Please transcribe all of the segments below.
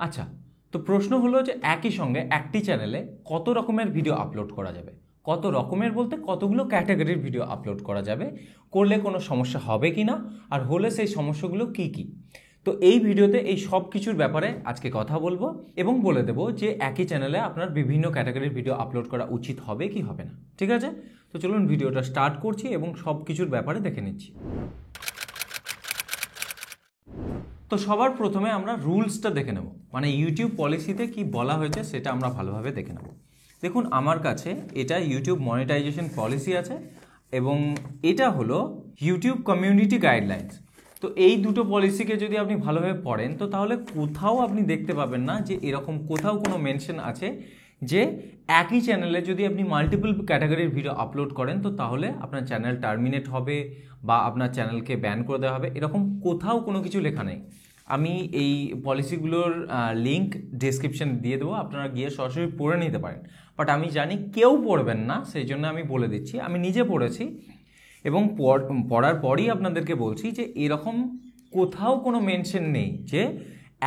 আচ্ছা, তো প্রশ্ন হলো যে একই সঙ্গে একটি চ্যানেলে কত রকমের ভিডিও আপলোড করা যাবে? কত রকমের বলতে কতগুলো ক্যাটাগরির ভিডিও আপলোড করা যাবে, করলে কোনো সমস্যা হবে কি না, আর হলে সেই সমস্যাগুলো কি কি। তো এই ভিডিওতে এই সব কিছুর ব্যাপারে আজকে কথা বলবো এবং বলে দেবো যে একই চ্যানেলে আপনার বিভিন্ন ক্যাটাগরির ভিডিও আপলোড করা উচিত হবে কি হবে না। ঠিক আছে, তো চলুন ভিডিওটা স্টার্ট করছি এবং সব কিছুর ব্যাপারে দেখে নিচ্ছি। তো সবার প্রথমে আমরা রুলসটা দেখে নেব, মানে ইউটিউব পলিসিতে কি বলা হয়েছে সেটা আমরা ভালোভাবে দেখে নেব। দেখুন, আমার কাছে এটা ইউটিউব মনিটাইজেশন পলিসি আছে এবং এটা হলো ইউটিউব কমিউনিটি গাইডলাইন্স। তো এই দুটো পলিসিকে যদি আপনি ভালোভাবে পড়েন তো তাহলে কোথাও আপনি দেখতে পাবেন না যে এরকম কোথাও কোনো মেনশন আছে যে একই চ্যানেলে যদি আপনি মাল্টিপল ক্যাটাগরির ভিডিও আপলোড করেন তো তাহলে আপনার চ্যানেল টার্মিনেট হবে বা আপনার চ্যানেলকে ব্যান করে দেওয়া হবে, এরকম কোথাও কোনো কিছু লেখা নেই। আমি এই পলিসিগুলোর লিঙ্ক ডেসক্রিপশন দিয়ে দেবো, আপনারা গিয়ে সরাসরি পড়ে নিতে পারেন। বাট আমি জানি কেউ পড়বেন না, সেই জন্য আমি বলে দিচ্ছি। আমি নিজে পড়েছি এবং পড়ার পরই আপনাদেরকে বলছি যে এরকম কোথাও কোনো মেনশন নেই যে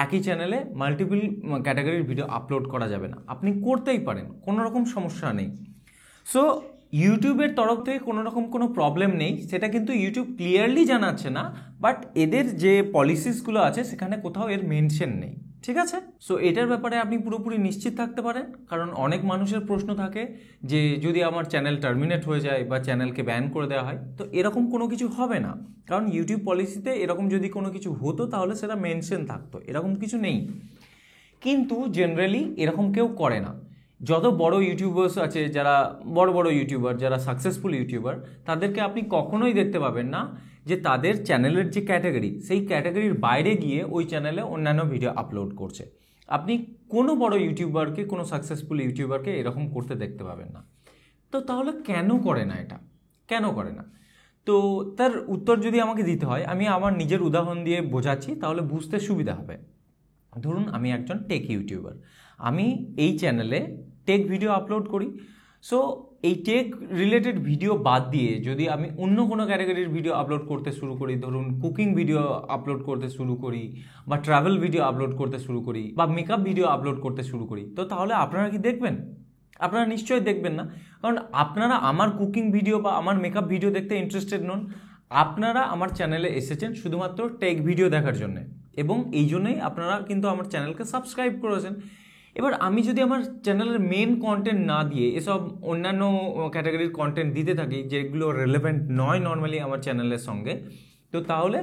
একই চ্যানেলে মাল্টিপল ক্যাটাগরির ভিডিও আপলোড করা যাবে না। আপনি করতেই পারেন, কোনো রকম সমস্যা নেই। সো ইউটিউবের তরফ থেকে কোনো রকম কোনো প্রবলেম নেই, সেটা কিন্তু ইউটিউব ক্লিয়ারলি জানাচ্ছে না, বাট এদের যে পলিসিসগুলো আছে সেখানে কোথাও এর মেনশন নেই। ঠিক আছে, সো এটার ব্যাপারে আপনি পুরোপুরি নিশ্চিত থাকতে পারেন, কারণ অনেক মানুষের প্রশ্ন থাকে যে যদি আমার চ্যানেল টার্মিনেট হয়ে যায় বা চ্যানেলকে ব্যান করে দেওয়া হয়, তো এরকম কোনো কিছু হবে না। কারণ ইউটিউব পলিসিতে এরকম যদি কোনো কিছু হতো তাহলে সেটা মেনশন থাকতো, এরকম কিছু নেই। কিন্তু জেনারেলি এরকম কেউ করে না। যত বড় ইউটিউবার্স আছে, যারা বড় বড় ইউটিউবার, যারা সাকসেসফুল ইউটিউবার, তাদেরকে আপনি কখনোই দেখতে পাবেন না যে তাদের চ্যানেলের যে ক্যাটাগরি সেই ক্যাটাগরির বাইরে গিয়ে ওই চ্যানেলে অন্যান্য ভিডিও আপলোড করছে। আপনি কোনো বড় ইউটিউবারকে, কোনো সাকসেসফুল ইউটিউবারকে এরকম করতে দেখতে পাবেন না। তো তাহলে কেন করে না এটা, কেন করে না? তো তার উত্তর যদি আমাকে দিতে হয়, আমি আমার নিজের উদাহরণ দিয়ে বোঝাচ্ছি, তাহলে বুঝতে সুবিধা হবে। ধরুন আমি একজন টেক ইউটিউবার, আমি এই চ্যানেলে টেক ভিডিও আপলোড করি। সো এই টেক রিলেটেড ভিডিও বাদ দিয়ে যদি আমি অন্য কোনো ক্যাটাগরির ভিডিও আপলোড করতে শুরু করি, ধরুন কুকিং ভিডিও আপলোড করতে শুরু করি, বা ট্রাভেল ভিডিও আপলোড করতে শুরু করি, বা মেকআপ ভিডিও আপলোড করতে শুরু করি, তো তাহলে আপনারা কি দেখবেন? আপনারা নিশ্চয়ই দেখবেন না, কারণ আপনারা আমার কুকিং ভিডিও বা আমার মেকআপ ভিডিও দেখতে ইন্টারেস্টেড নন। আপনারা আমার চ্যানেলে এসেছেন শুধুমাত্র টেক ভিডিও দেখার জন্য, এবং এই জন্যই আপনারা কিন্তু আমার চ্যানেলকে সাবস্ক্রাইব করেছেন। এবার আমি যদি আমার চ্যানেলের মেন কন্টেন্ট না দিয়ে এসব অন্যান্য ক্যাটাগরির কন্টেন্ট দিতে থাকি যেগুলো রেলেভেন্ট নয় নর্মালি আমার চ্যানেলের সঙ্গে, তো তাহলে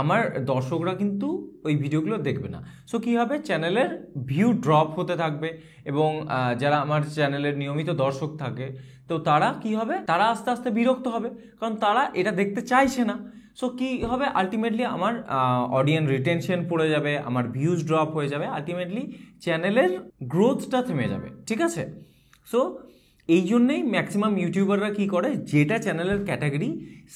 আমার দর্শকরা কিন্তু ওই ভিডিওগুলো দেখবে না। সো কী হবে, চ্যানেলের ভিউ ড্রপ হতে থাকবে এবং যারা আমার চ্যানেলের নিয়মিত দর্শক থাকে তো তারা কি হবে, তারা আস্তে আস্তে বিরক্ত হবে, কারণ তারা এটা দেখতে চাইছে না। সো কী হবে, আলটিমেটলি আমার অডিয়েন্স রিটেনশন পড়ে যাবে, আমার ভিউজ ড্রপ হয়ে যাবে, আলটিমেটলি চ্যানেলের গ্রোথটা থেমে যাবে। ঠিক আছে, সো এই জন্যেই ম্যাক্সিমাম ইউটিউবাররা কী করে, যেটা চ্যানেলের ক্যাটাগরি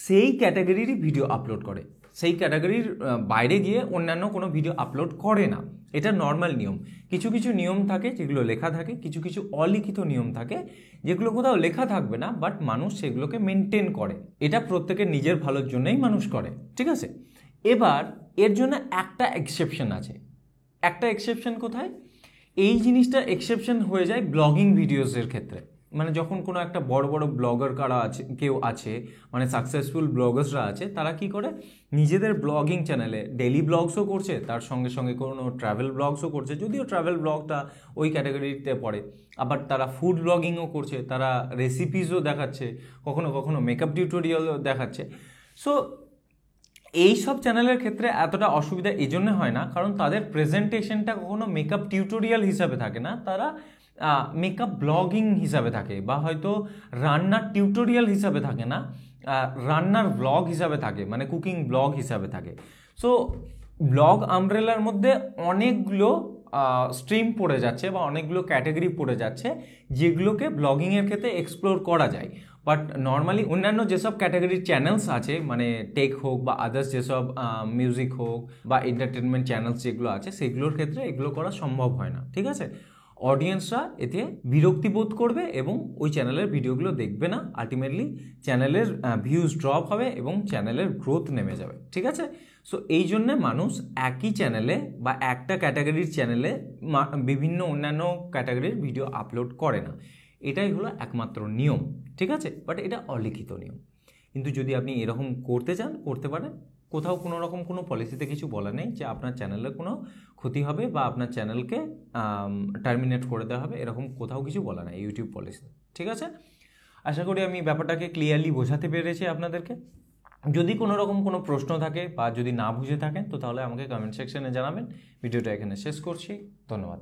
সেই ক্যাটাগরিরই ভিডিও আপলোড করে, সেই ক্যাটাগরির বাইরে গিয়ে অন্যান্য কোনো ভিডিও আপলোড করে না। এটা নর্মাল নিয়ম। কিছু কিছু নিয়ম থাকে যেগুলো লেখা থাকে, কিছু কিছু অলিখিত নিয়ম থাকে যেগুলো কোথাও লেখা থাকবে না, বাট মানুষ সেগুলোকে মেনটেন করে। এটা প্রত্যেকের নিজের ভালোর জন্যই মানুষ করে। ঠিক আছে, এবার এর জন্য একটা এক্সেপশন আছে। একটা এক্সেপশন কোথায়? এই জিনিসটা এক্সেপশন হয়ে যায় ব্লগিং ভিডিওসের ক্ষেত্রে। মানে যখন কোনো একটা বড় বড় ব্লগার কারা আছে, কেউ আছে, মানে সাকসেসফুল ব্লগার্সরা আছে, তারা কি করে নিজেদের ব্লগিং চ্যানেলে ডেইলি ব্লগসও করছে, তার সঙ্গে সঙ্গে কোনো ট্রাভেল ব্লগসও করছে, যদিও ট্রাভেল ব্লগটা ওই ক্যাটাগরিতে পড়ে। আবার তারা ফুড ব্লগিংও করছে, তারা রেসিপিসও দেখাচ্ছে, কখনো কখনো মেকআপ টিউটোরিয়ালও দেখাচ্ছে। সো এই সব চ্যানেলের ক্ষেত্রে এতটা অসুবিধা এই জন্য হয় না, কারণ তাদের প্রেজেন্টেশনটা কখনো মেকআপ টিউটোরিয়াল হিসাবে থাকে না, তারা মেকআপ ব্লগিং হিসাবে থাকে, বা হয়তো রান্নার টিউটোরিয়াল হিসাবে থাকে না, রান্নার ব্লগ হিসাবে থাকে, মানে কুকিং ব্লগ হিসাবে থাকে। সো ব্লগ আমব্রেলার মধ্যে অনেকগুলো স্ট্রিম পড়ে যাচ্ছে বা অনেকগুলো ক্যাটাগরি পড়ে যাচ্ছে যেগুলোকে ব্লগিংয়ের ক্ষেত্রে এক্সপ্লোর করা যায়। বাট নর্মালি অন্যান্য যেসব ক্যাটাগরির চ্যানেলস আছে, মানে টেক হোক বা আদার্স যেসব মিউজিক হোক বা এন্টারটেনমেন্ট চ্যানেলস যেগুলো আছে, সেগুলোর ক্ষেত্রে এগুলো করা সম্ভব হয় না। ঠিক আছে, অডিয়েন্সরা এতে বিরক্তি বোধ করবে এবং ওই চ্যানেলের ভিডিওগুলো দেখবে না, আলটিমেটলি চ্যানেলের ভিউজ ড্রপ হবে এবং চ্যানেলের গ্রোথ নেমে যাবে। ঠিক আছে, সো এই জন্যে মানুষ একই চ্যানেলে বা একটা ক্যাটাগরির চ্যানেলে বিভিন্ন অন্যান্য ক্যাটাগরির ভিডিও আপলোড করে না, এটাই হলো একমাত্র নিয়ম। ঠিক আছে, বাট এটা অলিখিত নিয়ম। কিন্তু যদি আপনি এরকম করতে চান করতে পারেন, কোথাও কোনো রকম কোনো পলিসিতে কিছু বলা নেই যে আপনার চ্যানেলের কোনো ক্ষতি হবে বা আপনার চ্যানেলকে টার্মিনেট করে দেওয়া হবে, এরকম কোথাও কিছু বলা নেই ইউটিউব পলিসিতে। ঠিক আছে, আশা করি আমি ব্যাপারটাকে ক্লিয়ারলি বোঝাতে পেরেছি আপনাদেরকে। যদি কোনো রকম কোনো প্রশ্ন থাকে বা যদি না বুঝে থাকেন তো তাহলে আমাকে কমেন্ট সেকশনে জানাবেন। ভিডিওটা এখানে শেষ করছি, ধন্যবাদ।